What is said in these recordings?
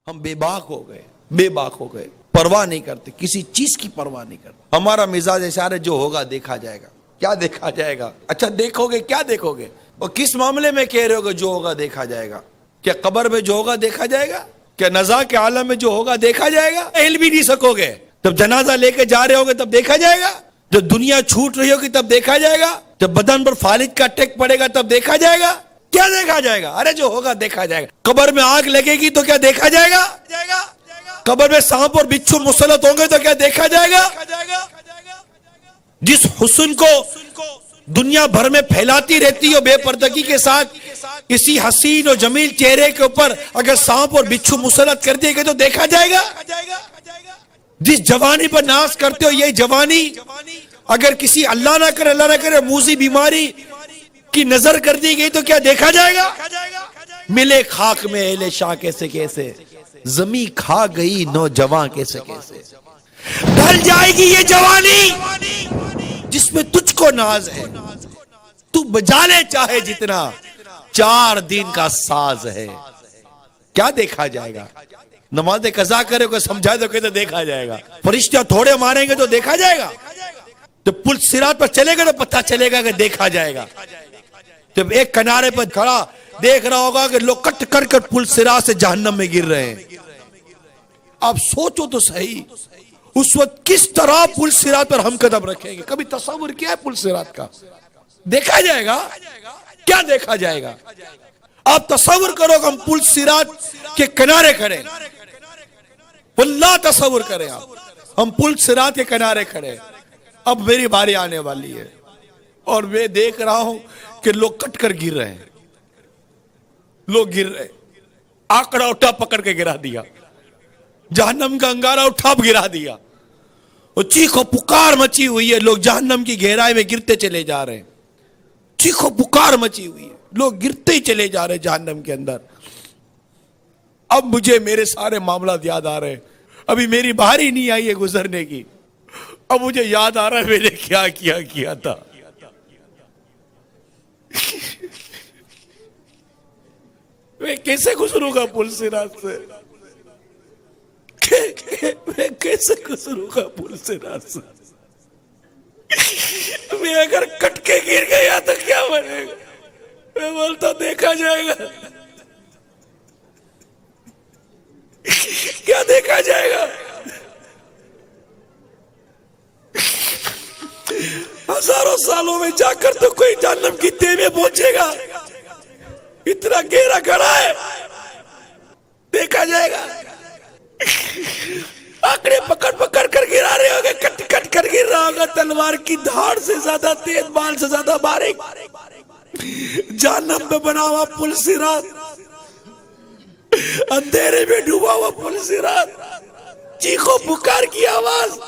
ہم بے باک ہو گئے، پرواہ نہیں کرتے، کسی چیز کی پرواہ نہیں کرتے۔ ہمارا مزاج ایسا ہے، جو ہوگا دیکھا جائے گا۔ کیا دیکھا جائے گا؟ اچھا دیکھو گے، کیا دیکھو گے؟ اور کس معاملے میں کہہ رہے ہو کہ جو ہوگا دیکھا جائے گا؟ کیا قبر میں جو ہوگا دیکھا جائے گا؟ کیا نزا کے عالم میں جو ہوگا دیکھا جائے گا؟ ہل بھی نہیں سکو گے۔ جب جنازہ لے کے جا رہے ہوگے تب دیکھا جائے گا؟ جب دنیا چھوٹ رہی ہوگی تب دیکھا جائے گا؟ جب بدن پر فالج کا ٹیک پڑے گا تب دیکھا جائے گا؟ کیا دیکھا جائے گا؟ ارے جو ہوگا دیکھا جائے گا۔ قبر میں آگ لگے گی تو کیا دیکھا جائے گا؟ قبر میں سانپ اور بچھو مسلط ہوں گے تو کیا دیکھا جائے گا؟ جس حسن کو دنیا بھر میں پھیلاتی رہتی ہو بے پردگی کے ساتھ، کسی حسین اور جمیل چہرے کے اوپر اگر سانپ اور بچھو مسلط کر دیے گئے تو دیکھا جائے گا؟ جس جوانی پر ناز کرتے ہو، یہ جوانی اگر کسی اللہ نہ کرے موذی بیماری کی نظر کر دی گئی تو کیا دیکھا جائے گا؟ ملے خاک میں اہل شاہ کیسے کیسے، زمیں کھا گئی نوجوان کیسے کیسے۔ ڈھل جائے گی یہ جوانی جس میں تجھ کو ناز ہے، تو بجا لے چاہے جتنا، 4 دن کا ساز ہے۔ کیا دیکھا جائے گا؟ نماز قضا کرے کو سمجھا دو کہ تو دیکھا جائے گا۔ فرشتہ تھوڑے ماریں گے تو دیکھا جائے گا۔ جب پل صراط پر چلے گا تو پتہ چلے گا کہ دیکھا جائے گا۔ جب ایک کنارے پر کھڑا دیکھ رہا ہوگا کہ لوگ کٹ کر کر پل صراط سے جہنم میں گر رہے ہیں، آپ سوچو تو صحیح اس وقت کس طرح پل صراط پر ہم قدم رکھیں گے؟ کبھی تصور کیا ہے پل صراط کا؟ دیکھا جائے گا؟ کیا دیکھا جائے گا؟ آپ تصور کرو کہ ہم پل صراط کے کنارے کھڑے، واللہ تصور کریں آپ، ہم پل صراط کے کنارے کھڑے، اب میری باری آنے والی ہے اور میں دیکھ رہا ہوں کہ لوگ کٹ کر گر رہے ہیں، لوگ گر رہے، آکڑا اٹھا پکڑ کے گرا دیا، جہنم کا انگارہ اٹھا گرا دیا، اور چیخ و پکار مچی ہوئی ہے، لوگ جہنم کی گہرائی میں گرتے چلے جا رہے ہیں، چیخ و پکار مچی ہوئی ہے، لوگ گرتے ہی چلے جا رہے ہیں جہنم کے اندر۔ اب مجھے میرے سارے معاملات یاد آ رہے ہیں، ابھی میری باری نہیں آئی ہے گزرنے کی، اب مجھے یاد آ رہا ہے میں نے کیا کیا تھا۔ میں کیسے گزروں گا پل صراط سے؟ میں کیسے گزروں گا پل صراط سے؟ میں اگر کٹ کے گر گیا تو کیا بنے گا؟ میں بولتا دیکھا جائے گا۔ کیا دیکھا جائے گا؟ ہزاروں سالوں میں جا کر تو کوئی جہنم کی تہ میں پہنچے گا، اتنا گہرا کھڑا ہے، دیکھا جائے گا؟ آکڑے پکڑ کر گرا رہے ہوگے، کٹ کر گر رہا ہوگا، تلوار کی دھاڑ سے زیادہ تیز، بال سے زیادہ باریک، جہنم میں بنا ہوا پل صراط، اندھیرے میں ڈوبا ہوا پل صراط، چیخو پکار کی آواز،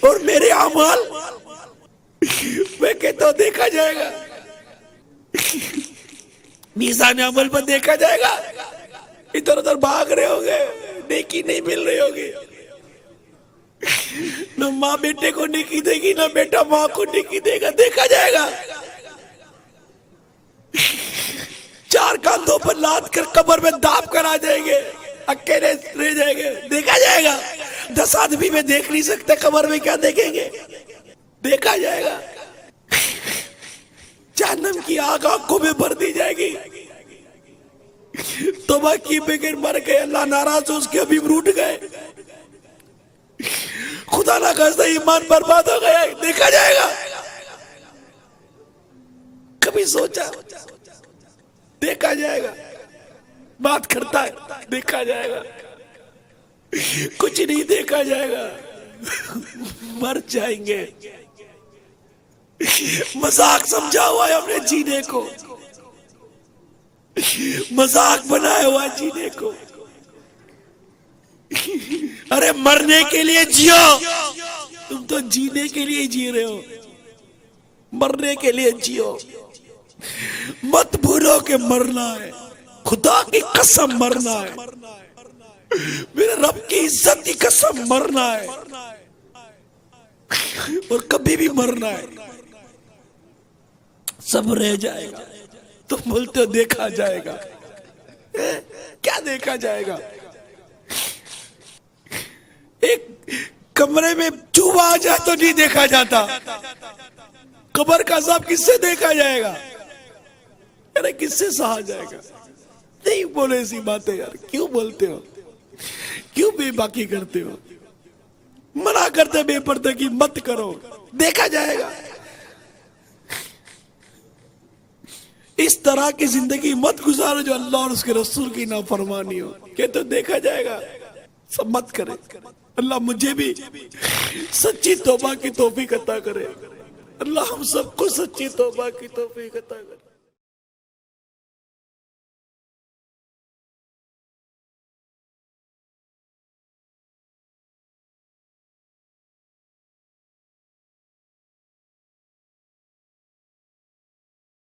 اور میرے اعمال میں کہتا ہوں دیکھا جائے گا، میزان عمل پر دیکھا جائے گا۔ ادھر ادھر بھاگ رہے ہوگے، نیکی نہیں مل رہی ہوگی، نہ ماں بیٹے کو نیکی دے گی، نہ بیٹا ماں کو نیکی دے گا، دیکھا جائے گا۔ 4 کاندھوں پر لاد کر قبر میں داب کر آ جائیں گے، اکیلے رہ جائیں گے، دیکھا جائے گا۔ 10 آدمی میں دیکھ نہیں سکتے، قبر میں کیا دیکھیں گے؟ دیکھا جائے گا۔ جہنم کی آگ آنکھوں میں بھر دی جائے گی، توبہ کی بغیر مر گئے، اللہ ناراض ہو، اس کے حبیب روٹ گئے، خدا نہ خواستہ ایمان برباد ہو گیا، دیکھا جائے گا۔ کبھی سوچا؟ دیکھا جائے گا۔ بات کرتا ہے، دیکھا جائے گا۔ کچھ نہیں دیکھا جائے گا، مر جائیں گے۔ مذاق سمجھا ہوا ہے ہم نے جینے کو، مذاق بنایا ہوا ہے جینے کو۔ ارے مرنے کے لیے جیو، تم تو جینے کے لیے جی رہے ہو، مرنے کے لیے جیو۔ مت بھولو کہ مرنا ہے، خدا کی قسم مرنا ہے، میرے رب کی عزت کی قسم مرنا ہے، اور کبھی بھی مرنا ہے۔ سب رہ جائے گا، تم بولتے ہو دیکھا جائے گا۔ کیا دیکھا جائے گا؟ ایک کمرے میں چوہا آ جائے تو نہیں دیکھا جاتا، قبر کا عذاب کس سے دیکھا جائے گا؟ ارے کس سے سہا جائے گا؟ نہیں بولے ایسی باتیں یار، کیوں بولتے ہو؟ کیوں بے باکی کرتے ہو؟ منع کرتے بے پردگی مت کرو، دیکھا جائے گا۔ اس طرح کی زندگی مت گزارو جو اللہ اور اس کے رسول کی نافرمانی ہو، کہ تو دیکھا جائے گا۔ سب مت کرے۔ اللہ مجھے بھی سچی توبہ کی توفیق عطا کرے، اللہ ہم سب کو سچی توبہ کی توفیق عطا کرے۔